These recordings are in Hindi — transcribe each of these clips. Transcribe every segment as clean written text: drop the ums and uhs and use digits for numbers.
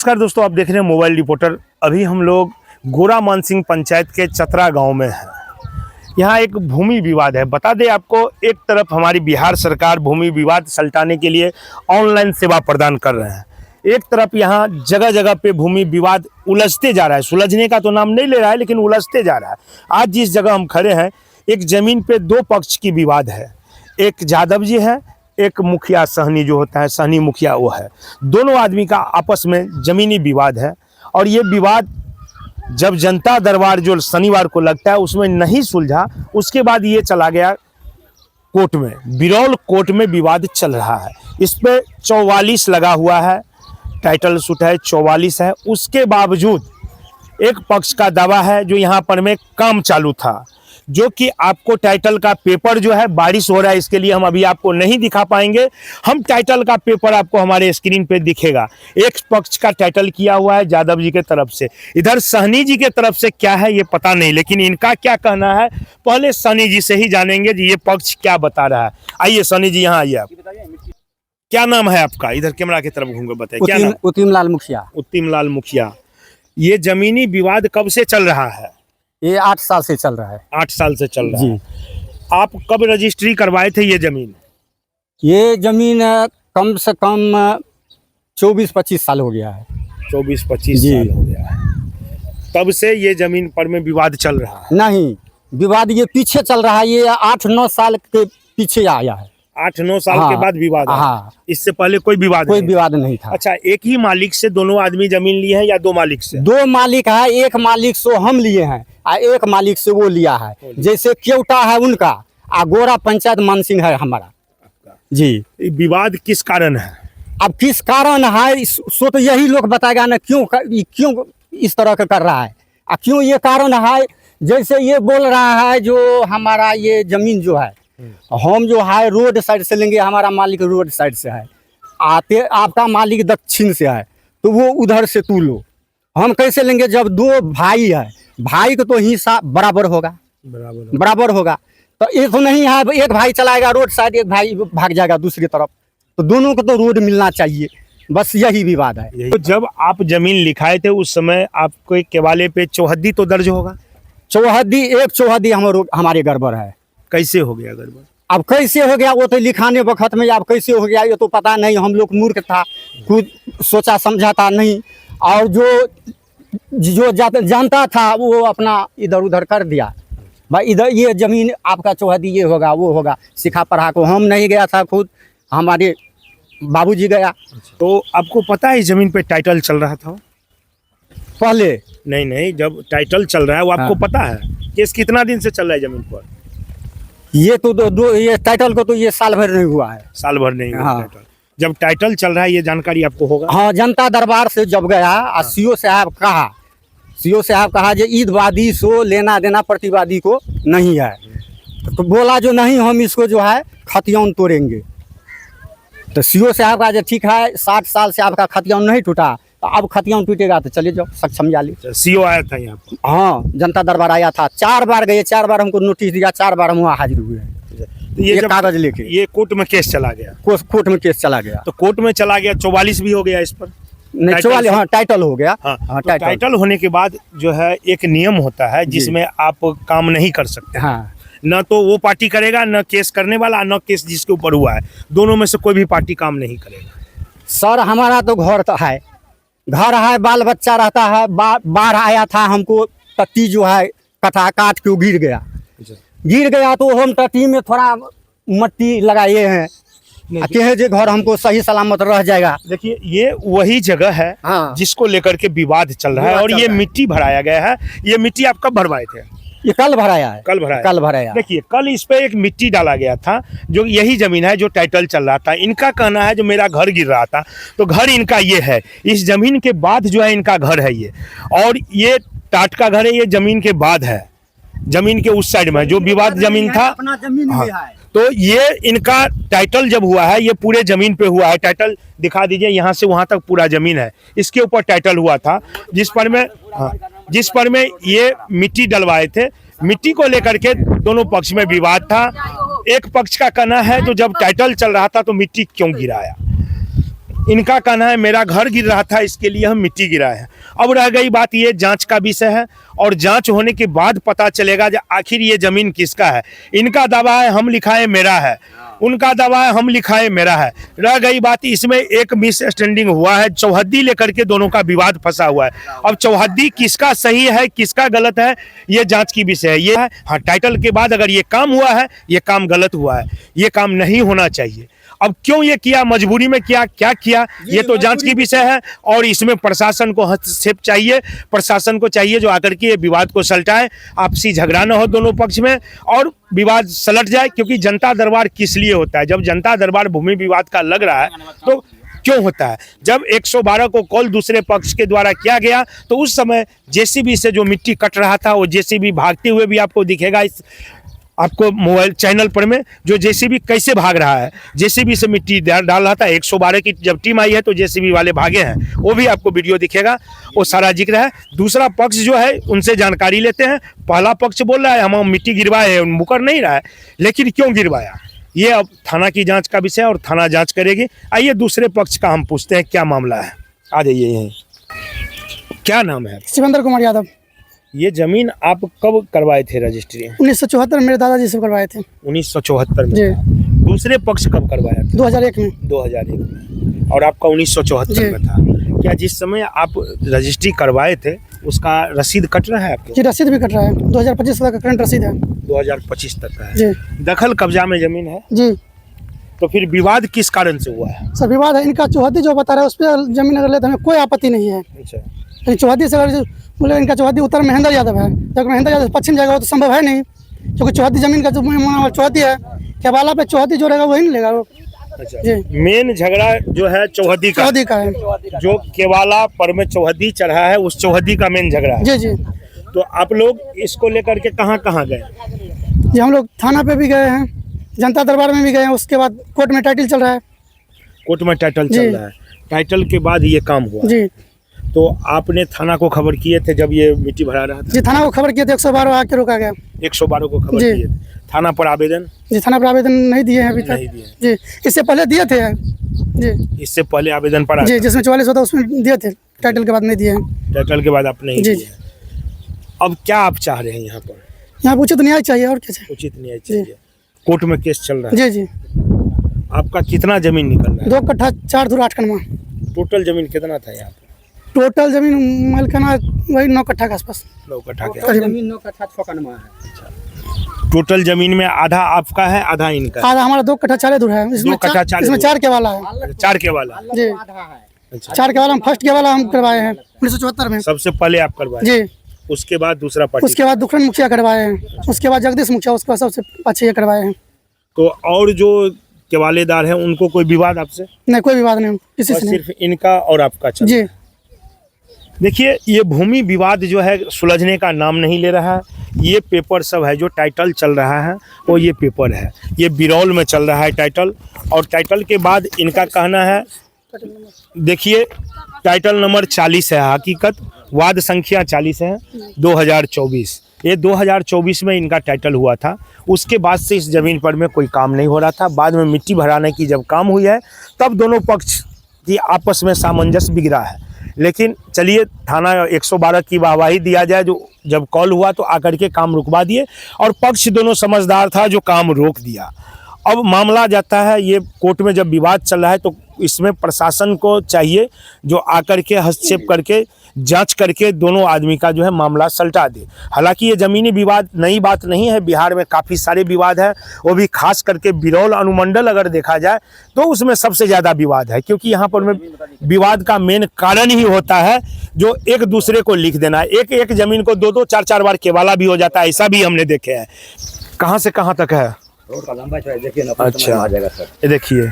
नमस्कार दोस्तों, आप देख रहे हैं मोबाइल रिपोर्टर। अभी हम लोग गोरा मानसिंह पंचायत के चतरा गांव में हैं। यहाँ एक भूमि विवाद है। बता दें आपको, एक तरफ हमारी बिहार सरकार भूमि विवाद सलटाने के लिए ऑनलाइन सेवा प्रदान कर रहे हैं, एक तरफ यहाँ जगह जगह पे भूमि विवाद उलझते जा रहा है। सुलझने का तो नाम नहीं ले रहा है, लेकिन उलझते जा रहा है। आज जिस जगह हम खड़े हैं, एक जमीन पे दो पक्ष की विवाद है। एक यादव जी है, एक मुखिया सहनी जो होता है, सहनी मुखिया वो है। दोनों आदमी का आपस में जमीनी विवाद है। और ये विवाद जब जनता दरबार जो शनिवार को लगता है उसमें नहीं सुलझा, उसके बाद ये चला गया कोर्ट में। बिरौल कोर्ट में विवाद चल रहा है। इस पे 44 लगा हुआ है, टाइटल सूट है, 44 है। उसके बावजूद एक पक्ष का दावा है जो यहाँ पर में काम चालू था, जो कि आपको टाइटल का पेपर जो है, बारिश हो रहा है इसके लिए हम अभी आपको नहीं दिखा पाएंगे। हम टाइटल का पेपर आपको हमारे स्क्रीन पे दिखेगा। एक पक्ष का टाइटल किया हुआ है यादव जी के तरफ से, इधर सहनी जी के तरफ से क्या है ये पता नहीं, लेकिन इनका क्या कहना है पहले सहनी जी से ही जानेंगे जी ये पक्ष क्या बता रहा है। आइए सहनी जी, यहाँ आइए। आप क्या नाम है आपका? इधर कैमरा की तरफ घूम बताइए। क्या नाम? उत्तिम लाल मुखिया। उत्तिम लाल मुखिया। ये जमीनी विवाद कब से चल रहा है? ये 8 साल से चल रहा है। 8 साल से चल रहा जी। है। आप कब रजिस्ट्री करवाए थे ये जमीन? ये जमीन कम से कम 24-25 साल हो गया है। 24-25 साल हो गया है। तब से ये जमीन पर में विवाद चल रहा है? नहीं, विवाद ये पीछे चल रहा है। ये 8-9 साल के पीछे आया है। 8-9 साल के बाद विवाद है। हाँ। इससे पहले कोई विवाद नहीं था। अच्छा, एक ही मालिक से दोनों आदमी जमीन लिए हैं या दो मालिक से? 2 मालिक है। एक मालिक से हम लिए हैं और एक मालिक से वो लिया है। जैसे केवटा है उनका और गोरा पंचायत मानसिंह है हमारा। जी। विवाद किस कारण है? अब किस कारण है सो तो यही लोग बताएगा ना, क्यों इस तरह का कर रहा है और क्यों ये कारण है। जैसे ये बोल रहा है जो हमारा ये जमीन जो है, हम जो है रोड साइड से लेंगे, हमारा मालिक रोड साइड से है, आपका मालिक दक्षिण से है, तो वो उधर से तू लो। हम कैसे लेंगे जब 2 भाई है? भाई को तो हिस्सा बराबर होगा। तो ये तो नहीं है एक भाई चलाएगा रोड साइड, एक भाई भाग जाएगा दूसरी तरफ। तो दोनों को तो रोड मिलना चाहिए, बस यही विवाद है। तो जब आप जमीन लिखाए थे उस समय आपके केवाले पे चौहद्दी तो दर्ज होगा? एक चौहद्दी हमारे गड़बड़ है। कैसे हो गया गड़बड़? अब कैसे हो गया वो तो लिखाने वक्त में, अब कैसे हो गया ये तो पता नहीं। हम लोग मूर्ख था, खुद सोचा समझा था नहीं, और जो जानता था वो अपना इधर उधर कर दिया। भाई इधर ये जमीन आपका चौहद्दी ये होगा वो होगा, सिखा पढ़ा को हम नहीं गया था, खुद हमारे बाबूजी गया। तो आपको पता है इस जमीन पे टाइटल चल रहा था पहले? नहीं, जब टाइटल चल रहा है वो आपको पता है? केस कितना दिन से चल रहा है जमीन पर? ये तो ये टाइटल को तो ये साल भर नहीं हुआ है। साल भर नहीं हुआ। हाँ। टाइटल जब टाइटल चल रहा है ये जानकारी आपको होगा? हाँ, जनता दरबार से जब गया और सीओ साहब कहा जो ईदवादी सो लेना देना प्रतिवादी को नहीं है, तो बोला जो नहीं हम इसको जो है खतियान तोड़ेंगे। तो सीओ साहब का जो ठीक है 60 साल से आपका खतियान नहीं टूटा, तो अब खतियान टूटेगा तो चले जाओ सक्षम जाली। सीओ आया था यहाँ पर? हाँ, जनता दरबार आया था। 4 बार गए, 4 बार हमको नोटिस दिया, 4 बार हम वहाँ हाजिर हुए। तो ये कागज लेके ये कोर्ट में केस चला गया? कोर्ट में केस चला गया। तो कोर्ट में चला गया, 44 भी हो गया इस पर? नहीं, 44 हाँ टाइटल हो गया। हाँ, तो टाइटल होने के बाद जो है एक नियम होता है जिसमें आप काम नहीं कर सकते। हाँ। न तो वो पार्टी करेगा, न केस करने वाला, न केस जिसके ऊपर हुआ है, दोनों में से कोई भी पार्टी काम नहीं करेगा। सर हमारा तो घर है, बाल बच्चा रहता है। बाढ़ आया था, हमको टट्टी जो है कटा काट के गिर गया तो हम टट्टी में थोड़ा मट्टी लगाए हैं, कहे जो घर हमको सही सलामत रह जाएगा। देखिए ये वही जगह है। हाँ। जिसको लेकर के विवाद चल रहा है, और ये मिट्टी भराया गया है। ये मिट्टी आप कब भरवाए थे? ये कल भराया है। कल भराया। देखिए कल इस पे एक मिट्टी डाला गया था, जो यही जमीन है जो टाइटल चल रहा था। इनका कहना है जो मेरा घर गिर रहा था, तो घर इनका ये है। इस जमीन के बाद जो है इनका घर है ये, और ये टाट का घर है, ये जमीन के बाद है। जमीन के उस साइड में जो विवाद जमीन था, अपना जमीन में है। तो ये इनका टाइटल जब हुआ है ये पूरे जमीन पे हुआ है। टाइटल दिखा दीजिए, यहाँ से वहाँ तक पूरा जमीन है, इसके ऊपर टाइटल हुआ था, जिस पर में ये मिट्टी डलवाए थे। मिट्टी को लेकर के दोनों पक्ष में विवाद था। एक पक्ष का कहना है जो जब टाइटल चल रहा था तो मिट्टी क्यों गिराया, इनका कहना है मेरा घर गिर रहा था, इसके लिए हम मिट्टी गिराए हैं। अब रह गई बात, ये जांच का विषय है और जांच होने के बाद पता चलेगा कि आखिर ये जमीन किसका है। इनका दावा है हम लिखाए मेरा है, उनका दावा है हम लिखाए मेरा है। रह गई बात, इसमें एक मिसअंडरस्टैंडिंग हुआ है, चौहद्दी लेकर के दोनों का विवाद फंसा हुआ है। अब चौहद्दी किसका सही है किसका गलत है ये जांच की विषय है। ये है हाँ, टाइटल के बाद अगर ये काम हुआ है, ये काम गलत हुआ है, ये काम नहीं होना चाहिए। अब क्यों ये किया, मजबूरी में किया, क्या किया, ये तो जांच की विषय है और इसमें प्रशासन को हस्तक्षेप चाहिए। प्रशासन को चाहिए जो आकर के ये विवाद को सलटाए, आपसी झगड़ा न हो दोनों पक्ष में और विवाद सलट जाए। क्योंकि जनता दरबार किस लिए होता है? जब जनता दरबार भूमि विवाद का लग रहा है तो क्यों होता है? जब 112 को कॉल दूसरे पक्ष के द्वारा किया गया तो उस समय जेसीबी से जो मिट्टी कट रहा था, वो जेसीबी भागते हुए भी आपको दिखेगा इस आपको मोबाइल चैनल पर में, जो जेसीबी कैसे भाग रहा है। जेसीबी से मिट्टी डाल रहा था, 112 की जब टीम आई है तो जेसीबी वाले भागे हैं, वो भी आपको वीडियो दिखेगा, वो सारा जिक्र है। दूसरा पक्ष जो है उनसे जानकारी लेते हैं। पहला पक्ष बोल रहा है हम मिट्टी गिरवाए, मुकर नहीं रहा है, लेकिन क्यों गिरवाया ये अब थाना की जांच का विषय और थाना जांच करेगी। आइए दूसरे पक्ष का हम पूछते हैं क्या मामला है। आ जाइए यहीं। क्या नाम है? शिवेंद्र कुमार यादव। ये जमीन आप कब करवाए थे रजिस्ट्री? 1974 मेरे दादाजी से करवाए थे। 1974 में। जी। दूसरे पक्ष कब करवाया था? 2001 में। 2001 में और आपका 1974 में था। क्या जिस समय आप रजिस्ट्री करवाए थे उसका रसीद कट रहा है आपके? जी रसीद भी कट रहा है, 2025 तक का करंट रसीद है। 2025 तक का है। जी। दखल कब्जा में जमीन है। जी। तो फिर विवाद किस कारण से हुआ है? सर विवाद है इनका चौहद्दी जो बता रहा है उस पर जमीन अगर लेते हमें कोई आपत्ति नहीं है। अच्छा। लेकिन चौहद्दी से अगर बोले इनका चौहद्दी उत्तर महेंद्र यादव है, जब महेंद्र यादव पश्चिम जाएगा वो तो संभव है नहीं, क्योंकि चौहद्दी जमीन का जो चौहद्दी है केवाला पे चौहद्दी जो रहेगा वही नहीं लेगा। अच्छा। मेन झगड़ा जो है चौहद्दी का है, जो केवाला पर में चौहद्दी चढ़ा है उस चौहद्दी का मेन झगड़ा है। जी जी। तो आप लोग इसको लेकर के कहाँ कहाँ गए? जी हम लोग थाना पे भी गए हैं, जनता दरबार में भी गए हैं, उसके बाद कोर्ट में टाइटल चल रहा है। कोर्ट में टाइटल चल रहा है, टाइटल के बाद ये काम हुआ जी। तो आपने थाना को खबर किए थे जब ये मिट्टी भरा रहा था? जी थाना को खबर किए थे, 112 आके रोका गया। 112 को खबर जी। किए थे। थाना पर आवेदन? जी थाना पर आवेदन नहीं दिए हैं अभी नहीं तक। दिए। जी इससे पहले दिए थे। जी इससे पहले आवेदन पड़ा जी, जिसमें 44 होता उसमें दिए थे, टाइटल के बाद नहीं दिए हैं। टाइटल के बाद आपने नहीं जी। दिए। अब क्या आप चाह रहे हैं यहाँ पर? यहाँ उचित न्याय चाहिए और क्या चाहिए। उचित न्याय चाहिए। कोर्ट में केस चल रहा है। जी जी। आपका कितना जमीन निकल रहा है? 2 कट्ठा 4 धुर 8 कनमा। टोटल जमीन कितना था यहाँ पे? टोटल जमीन मालिकाना वही 9 कट्ठा के आसपास। 9 कट्ठा के। जमीन 9 कट्ठा 6 कनमा है। टोटल जमीन में आधा आपका है आधा इनका है? आधा हमारा 2 कट्ठा 4 धुर है, 2 कट्ठा 4 इसमें 4 के वाला है। 4 के वाला। जी अच्छा। 4 के वाला हम फर्स्ट के वाला हम करवाए हैं 1974 में। सबसे पहले आप करवाए? जी। उसके बाद दूसरा पार्टी? उसके बाद दुखन मुखिया करवाए हैं, उसके बाद जगदीश मुखिया, उसके बाद सबसे अच्छे ये करवाए हैं। तो और जो केवालेदार हैं उनको कोई विवाद आपसे? नहीं कोई विवाद नहीं किसी बस से नहीं। सिर्फ इनका और आपका चल रहा जी। है। देखिए ये भूमि विवाद जो है सुलझने का नाम नहीं ले रहा है। ये पेपर सब है जो टाइटल चल रहा है वो ये पेपर है, ये बिरौल में चल रहा है टाइटल। और टाइटल के बाद इनका कहना है, देखिए टाइटल नंबर 40 है, हकीकत वाद संख्या 40 है 2024। ये 2024 में इनका टाइटल हुआ था। उसके बाद से इस ज़मीन पर में कोई काम नहीं हो रहा था। बाद में मिट्टी भराने की जब काम हुई है तब दोनों पक्ष की आपस में सामंजस्य बिगड़ा है। लेकिन चलिए थाना 112 की वाहवाही दिया जाए, जो जब कॉल हुआ तो आकर के काम रुकवा दिए और पक्ष दोनों समझदार था जो काम रोक दिया। अब मामला जाता है ये कोर्ट में, जब विवाद चल रहा है तो इसमें प्रशासन को चाहिए जो आकर के हस्तक्षेप करके जांच करके दोनों आदमी का जो है मामला सलटा दे। हालांकि ये ज़मीनी विवाद नई बात नहीं है, बिहार में काफ़ी सारे विवाद है, वो भी खास करके बिरौल अनुमंडल अगर देखा जाए तो उसमें सबसे ज़्यादा विवाद है। क्योंकि यहाँ पर में विवाद का मेन कारण ही होता है जो एक दूसरे को लिख देना। एक एक ज़मीन को 2-2 4-4 बार केवाला भी हो जाता है, ऐसा भी हमने देखे हैं। कहाँ से कहाँ तक है? देखिए ना। अच्छा। आ जाएगा सर। ये देखिए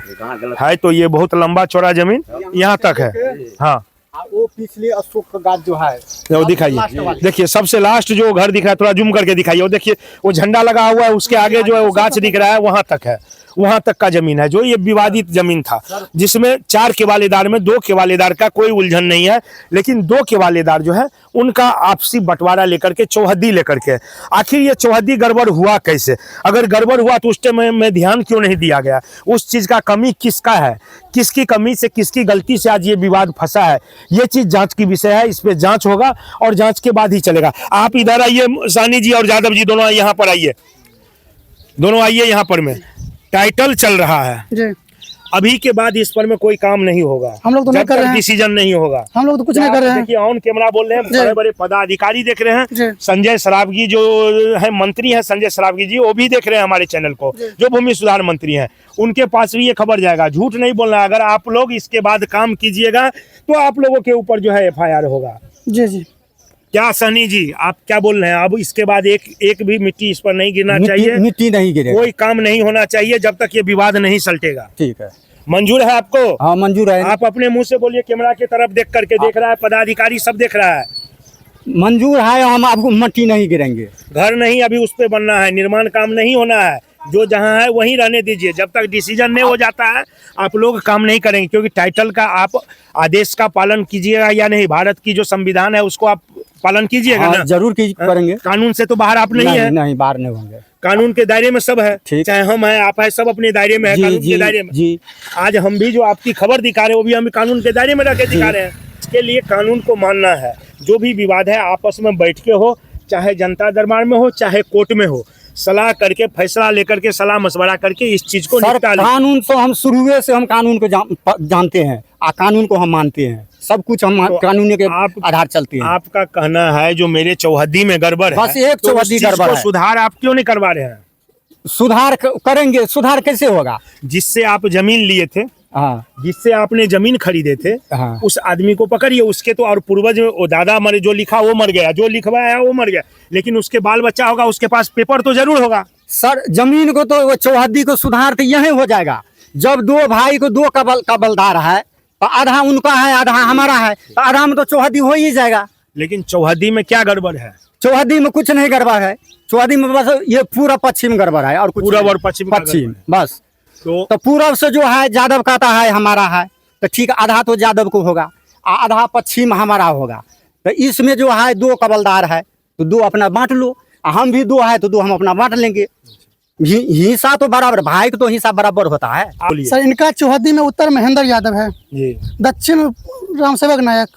है तो ये बहुत लंबा चौड़ा जमीन यहाँ तक है। हाँ वो पिछले अशोक का गाछ जो है वो दिखाइए। देखिए सबसे लास्ट जो घर दिख रहा है, थोड़ा जूम करके दिखाइए। वो देखिए वो झंडा लगा हुआ है, उसके आगे जो है वो गाछ दिख रहा है, वहाँ तक है। वहां तक का जमीन है, जो ये विवादित जमीन था, जिसमें 4 केवालेदार में 2 केवालेदार का कोई उलझन नहीं है, लेकिन 2 केवालेदार जो है उनका आपसी बंटवारा लेकर के, चौहद्दी लेकर के। आखिर ये चौहद्दी गड़बड़ हुआ कैसे? अगर गड़बड़ हुआ तो उस टाइम में ध्यान क्यों नहीं दिया गया? उस चीज का कमी किसका है? किसकी कमी से, किसकी गलती से आज ये विवाद फंसा है? ये चीज जांच की विषय है, इस पे जांच होगा और जांच के बाद ही चलेगा। आप इधर आइए, सानी जी और यादव जी दोनों यहाँ पर आइए, दोनों आइए यहाँ पर। में टाइटल चल रहा है जी, अभी के बाद इस पर में कोई काम नहीं होगा, हम लोग तो नहीं जब कर तक रहे हैं। डिसीजन नहीं होगा। हम लोग तो कुछ नहीं कर रहे हैं। देखिए ऑन कैमरा बोल रहे हैं, जी। बड़े बड़े पदाधिकारी देख रहे जी। हैं। संजय सरावगी जो है मंत्री है, संजय सरावगी जी, वो भी देख रहे हैं हमारे चैनल को, जो भूमि सुधार मंत्री हैं। उनके पास भी ये खबर जाएगा। झूठ नहीं बोलना, अगर आप लोग इसके बाद काम कीजिएगा तो आप लोगों के ऊपर जो है FIR होगा। जी जी, क्या सहनी जी, आप क्या बोल रहे हैं? अब इसके बाद एक भी मिट्टी इस पर नहीं गिरना चाहिए, मिट्टी नहीं गिरेगा। कोई काम नहीं होना चाहिए जब तक ये विवाद नहीं सलटेगा। ठीक है, मंजूर है आपको? हाँ मंजूर है। आप अपने मुंह से बोलिए, कैमरा की तरफ देख करके। देख रहा है पदाधिकारी, सब देख रहा है। मंजूर है, हम आपको मिट्टी नहीं गिरेंगे। घर नहीं अभी उस पे बनना है, निर्माण काम नहीं होना है, जो जहां है वहीं रहने दीजिए। जब तक डिसीजन नहीं हो जाता है आप लोग काम नहीं करेंगे, क्योंकि टाइटल का आप आदेश का पालन कीजिएगा या नहीं? भारत की जो संविधान है उसको आप पालन कीजिएगा हाँ, ना? जरूर करेंगे। कानून से तो बाहर आप नहीं है। नहीं, बाहर नहीं होंगे। कानून के दायरे में सब है, ठीक। चाहे हम है, आप है, सब अपने दायरे में है, कानून के दायरे में। जी, आज हम भी जो आपकी खबर दिखा रहे हैं वो भी हम कानून के दायरे में रह के दिखा रहे हैं। इसके लिए कानून को मानना है। जो भी विवाद है आपस में बैठ के हो, चाहे जनता दरबार में हो, चाहे कोर्ट में हो, सलाह करके, फैसला लेकर के, सलाह मशवरा करके इस चीज को सर निपटा लें। कानून तो हम शुरू से हम कानून को जानते हैं, कानून को हम मानते हैं। सब कुछ हम तो कानून के आप- आधार चलते हैं। आपका कहना है जो मेरे चौहद्दी में गड़बड़ है, बस एक तो उस चौहद्दी चीज गड़बड़ को है। सुधार आप क्यों नहीं करवा रहे हैं? सुधार करेंगे। सुधार कैसे होगा? जिससे आप जमीन लिए थे, हाँ जिससे आपने जमीन खरीदे थे, हाँ, उस आदमी को पकड़िए। उसके तो और पूर्वज वो दादा मरे, जो लिखा वो मर गया, जो लिखवाया वो मर गया, लेकिन उसके बाल बच्चा होगा, उसके पास पेपर तो जरूर होगा। सर जमीन को तो वो चौहद्दी को सुधार तो यही हो जाएगा। जब 2 भाई को 2 कबलदार है तो आधा उनका है, आधा हमारा है, तो आधा में तो चौहद्दी हो ही जाएगा। लेकिन चौहद्दी में क्या गड़बड़ है? चौहद्दी में कुछ नहीं गड़बड़ है। चौहद्दी में बस ये पूरा पश्चिम गड़बड़ है और कुछ पूरब नहीं। और पश्चिम का पश्चिम गड़बड़ बस। तो तो पूरब से जो है यादव कहता है हमारा है, तो ठीक आधा तो यादव को होगा, आधा पश्चिम हमारा होगा। तो इसमें जो है 2 कबलदार है तो 2 अपना बांट लो, हम भी 2 है तो 2 हम अपना बांट लेंगे। हिस्सा तो बराबर, भाई को तो हिस्सा बराबर होता है। बोलिए सर इनका चौहद्दी में उत्तर महेंद्र यादव है, जी। दक्षिण रामसेवक नायक,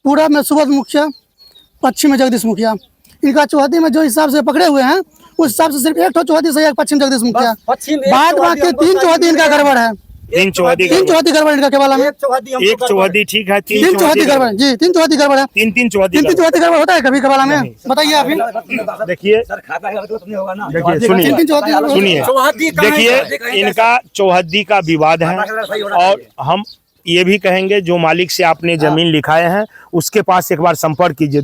पूरब में सुबोध मुखिया, पश्चिम में जगदीश मुखिया। इनका चौहद्दी में जो हिसाब से पकड़े हुए हैं उस हिसाब से सिर्फ एक तो चौहद्दी सही है, पश्चिम जगदीश मुखिया। पश्चिम एक बाद चौहद्दी बाकी हमको 3 चौहद्दी इनका गड़बड़ है। 3 चौहद्दी तीन चौहद्दी गड़बड़ इनका केवल में। एक चौहद्दी हमको एक चौहद्दी ठीक है, 3 चौहद्दी गड़बड़ जी, 3 चौहद्दी गड़बड़ है। 3 चौहद्दी 3 चौहद्दी गड़बड़ होता है कभी कभार में? बताइए आप ही। देखिए सर खाता है मतलब नहीं होगा ना। देखिए, 3 चौहद्दी गड़बड़ होता है। सुनिए, चौहद्दी कहाँ है? देखिए इनका चौहद्दी का विवाद है, और हम ये भी कहेंगे जो मालिक से आपने जमीन लिखाए हैं उसके पास एक बार संपर्क कीजिए।